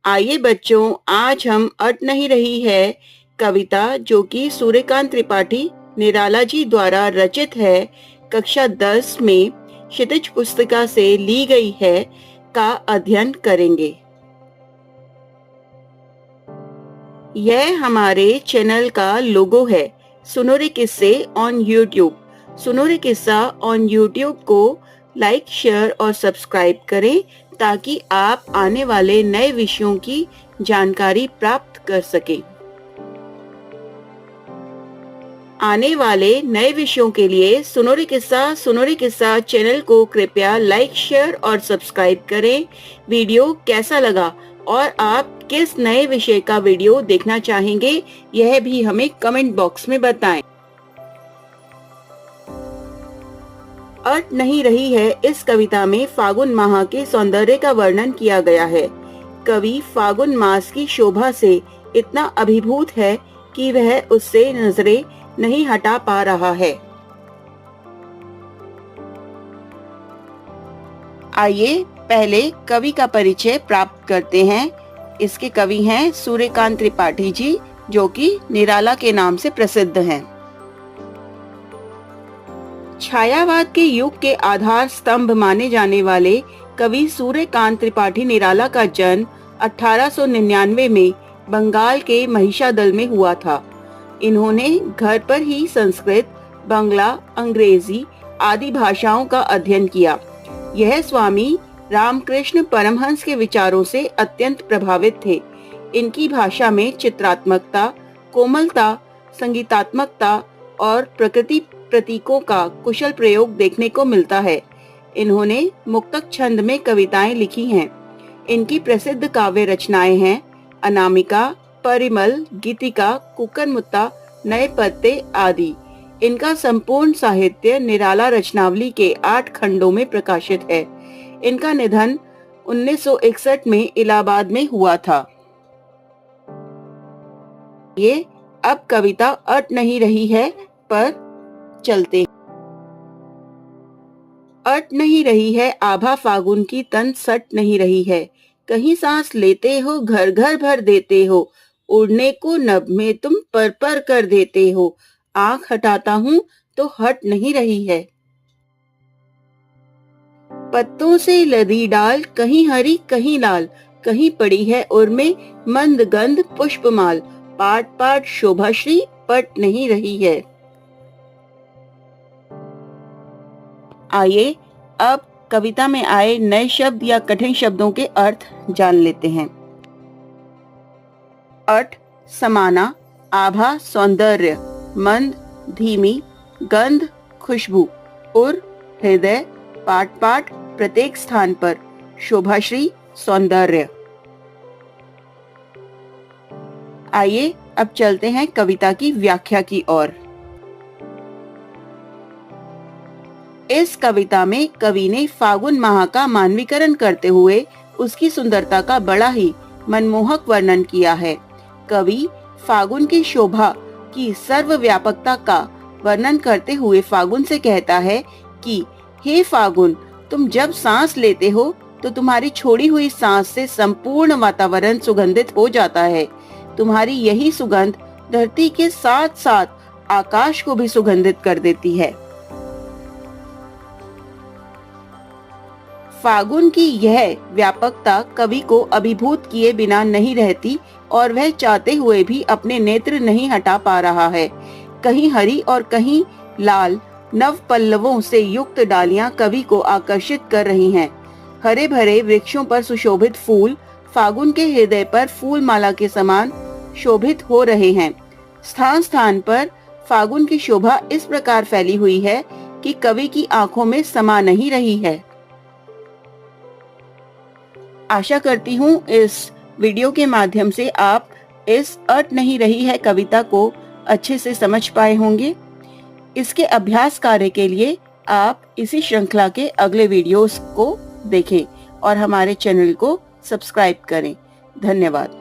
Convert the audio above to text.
आइए बच्चों, आज हम अट नहीं रही है कविता जो कि सूर्यकांत त्रिपाठी निराला जी द्वारा रचित है, कक्षा 10 में क्षितिज पुस्तिका से ली गई है, का अध्ययन करेंगे। यह हमारे चैनल का लोगो है, सुनो रे किस्से ऑन यूट्यूब। सुनो रे किस्सा ऑन यूट्यूब को लाइक, शेयर और सब्सक्राइब करें ताकि आप आने वाले नए विषयों की जानकारी प्राप्त कर सकें। आने वाले नए विषयों के लिए सुनो रे किस्सा चैनल को कृपया लाइक, शेयर और सब्सक्राइब करें। वीडियो कैसा लगा और आप किस नए विषय का वीडियो देखना चाहेंगे, यह भी हमें कमेंट बॉक्स में बताएं। अट नहीं रही है इस कविता में फागुन माह के सौंदर्य का वर्णन किया गया है। कवि फागुन मास की शोभा से इतना अभिभूत है कि वह उससे नजरें नहीं हटा पा रहा है। आइए पहले कवि का परिचय प्राप्त करते हैं। इसके कवि हैं सूर्यकांत त्रिपाठी जी, जो कि निराला के नाम से प्रसिद्ध हैं। छायावाद के युग के आधार स्तंभ माने जाने वाले कवि सूर्यकांत त्रिपाठी निराला का जन्म 1899 में बंगाल के महिषादल में हुआ था। इन्होंने घर पर ही संस्कृत, बंगला, अंग्रेजी आदि भाषाओं का अध्ययन किया। यह स्वामी रामकृष्ण परमहंस के विचारों से अत्यंत प्रभावित थे। इनकी भाषा में चित्रात्मकता, कोमलता, संगीतात्मकता और प्रकृति प्रतीकों का कुशल प्रयोग देखने को मिलता है। इन्होंने मुक्तक छंद में कविताएं लिखी हैं। इनकी प्रसिद्ध काव्य रचनाएं हैं अनामिका, परिमल, गीतिका, कुक्करमुत्ता, नए पत्ते आदि। इनका संपूर्ण साहित्य निराला रचनावली के 8 खंडों में प्रकाशित है। इनका निधन 1961 में इलाहाबाद में हुआ था। ये अब कविता अट नहीं रही है पर चलते। अट नहीं रही है आभा फागुन की, तन सट नहीं रही है। कहीं सांस लेते हो, घर घर भर देते हो। उड़ने को नभ में तुम पर पर कर देते हो। आंख हटाता हूँ तो हट नहीं रही है। पत्तों से लदी डाल, कहीं हरी कहीं लाल। कहीं पड़ी है उर्मे मंद गंध पुष्पमाल। पाट पाट शोभाश्री पट नहीं रही है। आइए अब कविता में आए नए शब्द या कठिन शब्दों के अर्थ जान लेते हैं। अट समाना, आभा सौंदर्य, मंद धीमी, गंध खुशबू, उर हृदय, पाट पाट प्रत्येक स्थान पर, शोभाश्री सौंदर्य। आइए अब चलते हैं कविता की व्याख्या की ओर। इस कविता में कवि ने फागुन माह का मानवीकरण करते हुए उसकी सुंदरता का बड़ा ही मनमोहक वर्णन किया है। कवि फागुन की शोभा की सर्वव्यापकता का वर्णन करते हुए फागुन से कहता है कि हे फागुन, तुम जब सांस लेते हो तो तुम्हारी छोड़ी हुई सांस से संपूर्ण वातावरण सुगंधित हो जाता है। तुम्हारी यही सुगंध धरती के साथ साथ आकाश को भी सुगंधित कर देती है। फागुन की यह व्यापकता कवि को अभिभूत किए बिना नहीं रहती और वह चाहते हुए भी अपने नेत्र नहीं हटा पा रहा है। कहीं हरी और कहीं लाल नव पल्लवों से युक्त डालियां कवि को आकर्षित कर रही हैं। हरे भरे वृक्षों पर सुशोभित फूल फागुन के हृदय पर फूल माला के समान शोभित हो रहे हैं। स्थान स्थान पर फागुन की शोभा इस प्रकार फैली हुई है कि कवि की आंखों में समा नहीं रही है। आशा करती हूँ इस वीडियो के माध्यम से आप इस अट नहीं रही है कविता को अच्छे से समझ पाए होंगे। इसके अभ्यास कार्य के लिए आप इसी श्रृंखला के अगले वीडियोस को देखें और हमारे चैनल को सब्सक्राइब करें। धन्यवाद।